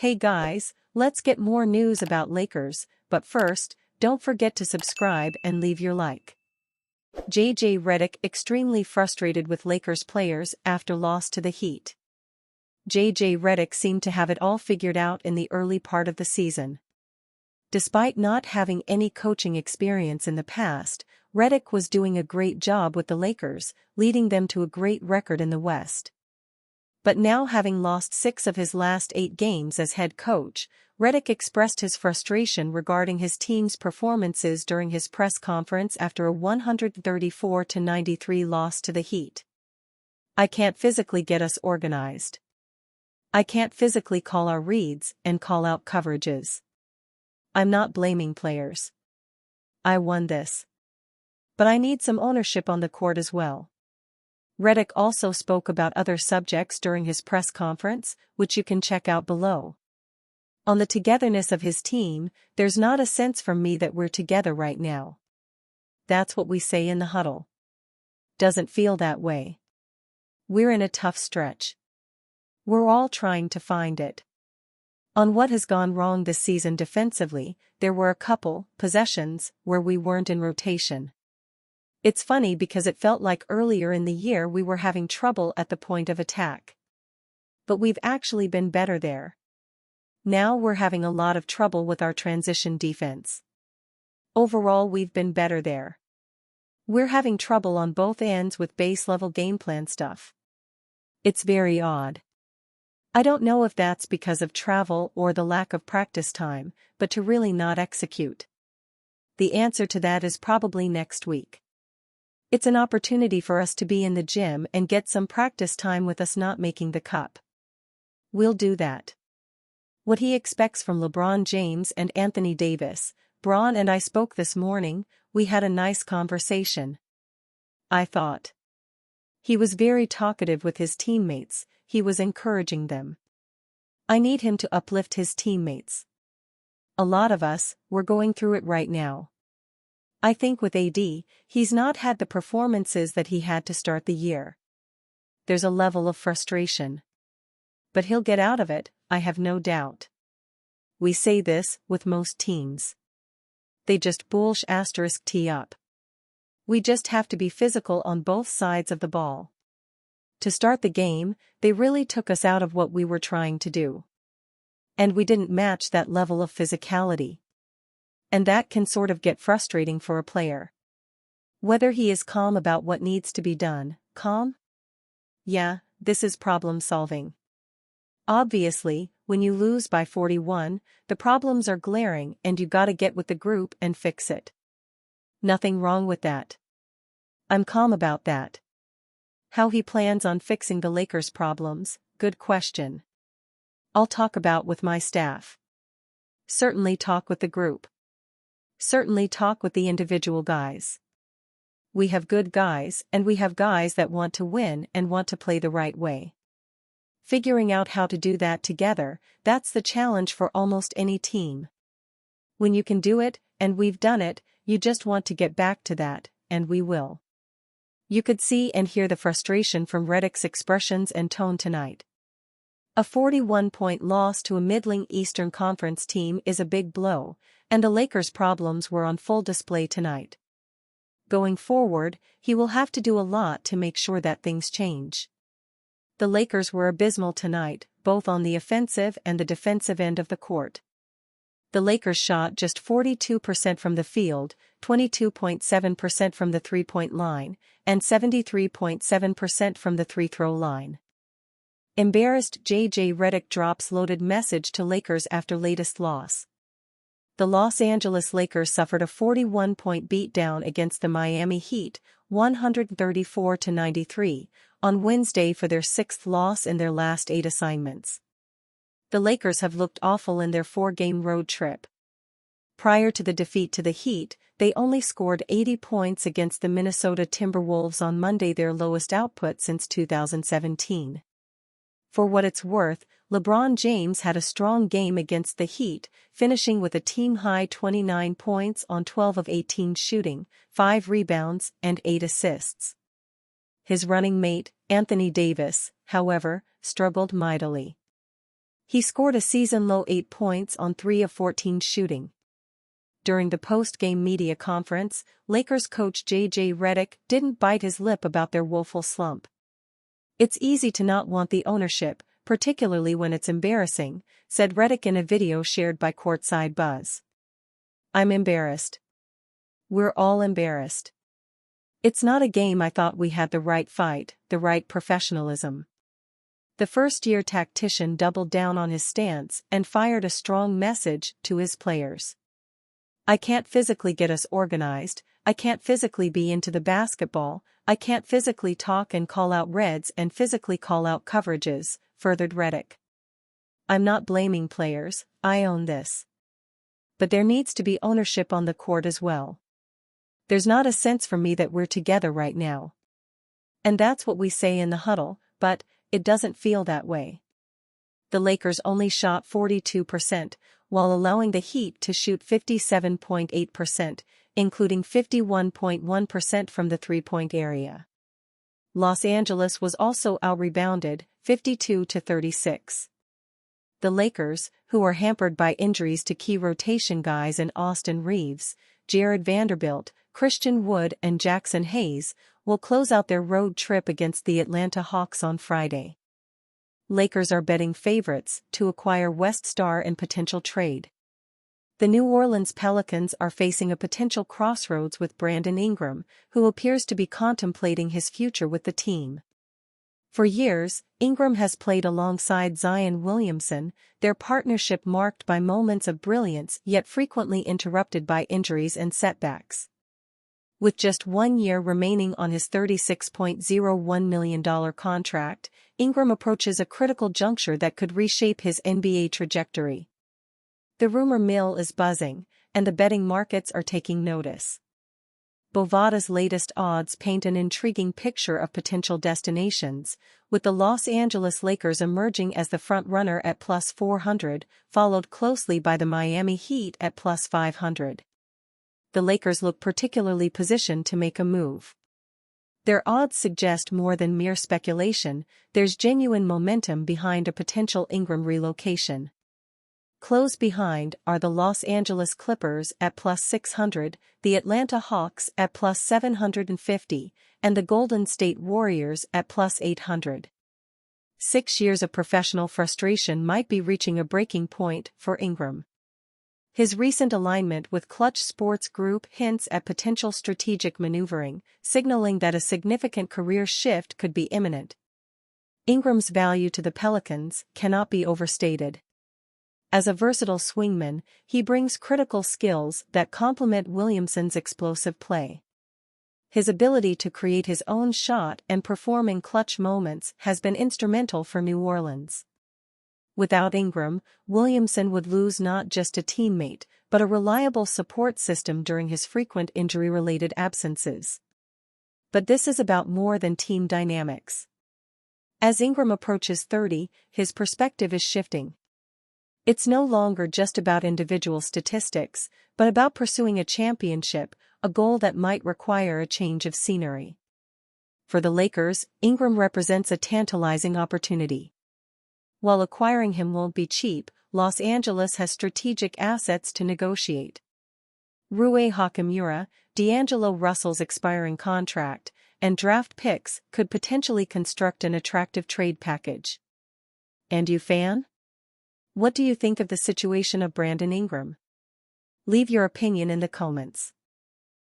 Hey guys, let's get more news about Lakers, but first, don't forget to subscribe and leave your like. JJ Redick extremely frustrated with Lakers players after loss to the Heat. JJ Redick seemed to have it all figured out in the early part of the season. Despite not having any coaching experience in the past, Redick was doing a great job with the Lakers, leading them to a great record in the West. But now, having lost 6 of his last 8 games as head coach, Redick expressed his frustration regarding his team's performances during his press conference after a 134-93 loss to the Heat. "I can't physically get us organized. I can't physically call our reads and call out coverages. I'm not blaming players. I won this. But I need some ownership on the court as well." Redick also spoke about other subjects during his press conference, which you can check out below. On the togetherness of his team, "There's not a sense from me that we're together right now. That's what we say in the huddle. Doesn't feel that way. We're in a tough stretch. We're all trying to find it." On what has gone wrong this season defensively, there were a couple possessions where we weren't in rotation. It's funny because it felt like earlier in the year we were having trouble at the point of attack. But we've actually been better there. Now we're having a lot of trouble with our transition defense. Overall, we've been better there. We're having trouble on both ends with base-level game plan stuff. It's very odd. I don't know if that's because of travel or the lack of practice time, but to really not execute. The answer to that is probably next week. It's an opportunity for us to be in the gym and get some practice time with us not making the cup. We'll do that. What he expects from LeBron James and Anthony Davis. Bron and I spoke this morning, we had a nice conversation. I thought. He was very talkative with his teammates, he was encouraging them. I need him to uplift his teammates. A lot of us, we're going through it right now. I think with AD, he's not had the performances that he had to start the year. There's a level of frustration. But he'll get out of it, I have no doubt. We say this with most teams. They just tee up. We just have to be physical on both sides of the ball. To start the game, they really took us out of what we were trying to do. And we didn't match that level of physicality. And that can sort of get frustrating for a player. Whether he is calm about what needs to be done, calm? Yeah, this is problem solving. Obviously, when you lose by 41, the problems are glaring and you gotta get with the group and fix it. Nothing wrong with that. I'm calm about that. How he plans on fixing the Lakers' problems, good question. I'll talk about with my staff. Certainly talk with the group. Certainly talk with the individual guys. We have good guys and we have guys that want to win and want to play the right way. Figuring out how to do that together, that's the challenge for almost any team. When you can do it, and we've done it, you just want to get back to that, and we will. You could see and hear the frustration from Redick's expressions and tone tonight. A 41-point loss to a middling Eastern Conference team is a big blow, and the Lakers' problems were on full display tonight. Going forward, he will have to do a lot to make sure that things change. The Lakers were abysmal tonight, both on the offensive and the defensive end of the court. The Lakers shot just 42% from the field, 22.7% from the three-point line, and 73.7% from the free-throw line. Embarrassed, JJ Redick drops loaded message to Lakers after latest loss. The Los Angeles Lakers suffered a 41-point beatdown against the Miami Heat, 134-93, on Wednesday for their 6th loss in their last 8 assignments. The Lakers have looked awful in their 4-game road trip. Prior to the defeat to the Heat, they only scored 80 points against the Minnesota Timberwolves on Monday, their lowest output since 2017. For what it's worth, LeBron James had a strong game against the Heat, finishing with a team-high 29 points on 12 of 18 shooting, 5 rebounds, and 8 assists. His running mate, Anthony Davis, however, struggled mightily. He scored a season-low 8 points on 3 of 14 shooting. During the post-game media conference, Lakers coach J.J. Redick didn't bite his lip about their woeful slump. "It's easy to not want the ownership, particularly when it's embarrassing," said Redick in a video shared by Courtside Buzz. "I'm embarrassed. We're all embarrassed. It's not a game I thought we had the right fight, the right professionalism." The first-year tactician doubled down on his stance and fired a strong message to his players. "I can't physically get us organized, I can't physically be into the basketball, I can't physically talk and call out reds and physically call out coverages," furthered Redick. "I'm not blaming players, I own this. But there needs to be ownership on the court as well. There's not a sense for me that we're together right now. And that's what we say in the huddle, but it doesn't feel that way." The Lakers only shot 42%, while allowing the Heat to shoot 57.8%, including 51.1% from the three-point area. Los Angeles was also out-rebounded, 52-36. The Lakers, who are hampered by injuries to key rotation guys in Austin Reeves, Jared Vanderbilt, Christian Wood and Jackson Hayes, will close out their road trip against the Atlanta Hawks on Friday. Lakers are betting favorites to acquire West Star in potential trade. The New Orleans Pelicans are facing a potential crossroads with Brandon Ingram, who appears to be contemplating his future with the team. For years, Ingram has played alongside Zion Williamson, their partnership marked by moments of brilliance yet frequently interrupted by injuries and setbacks. With just 1 year remaining on his $36.01 million contract, Ingram approaches a critical juncture that could reshape his NBA trajectory. The rumor mill is buzzing, and the betting markets are taking notice. Bovada's latest odds paint an intriguing picture of potential destinations, with the Los Angeles Lakers emerging as the front-runner at plus 400, followed closely by the Miami Heat at plus 500. The Lakers look particularly positioned to make a move. Their odds suggest more than mere speculation, there's genuine momentum behind a potential Ingram relocation. Close behind are the Los Angeles Clippers at plus 600, the Atlanta Hawks at plus 750, and the Golden State Warriors at plus 800. 6 years of professional frustration might be reaching a breaking point for Ingram. His recent alignment with Clutch Sports Group hints at potential strategic maneuvering, signaling that a significant career shift could be imminent. Ingram's value to the Pelicans cannot be overstated. As a versatile swingman, he brings critical skills that complement Williamson's explosive play. His ability to create his own shot and perform in clutch moments has been instrumental for New Orleans. Without Ingram, Williamson would lose not just a teammate, but a reliable support system during his frequent injury-related absences. But this is about more than team dynamics. As Ingram approaches 30, his perspective is shifting. It's no longer just about individual statistics, but about pursuing a championship, a goal that might require a change of scenery. For the Lakers, Ingram represents a tantalizing opportunity. While acquiring him won't be cheap, Los Angeles has strategic assets to negotiate. Rui Hachimura, D'Angelo Russell's expiring contract, and draft picks could potentially construct an attractive trade package. And you, fan? What do you think of the situation of Brandon Ingram? Leave your opinion in the comments.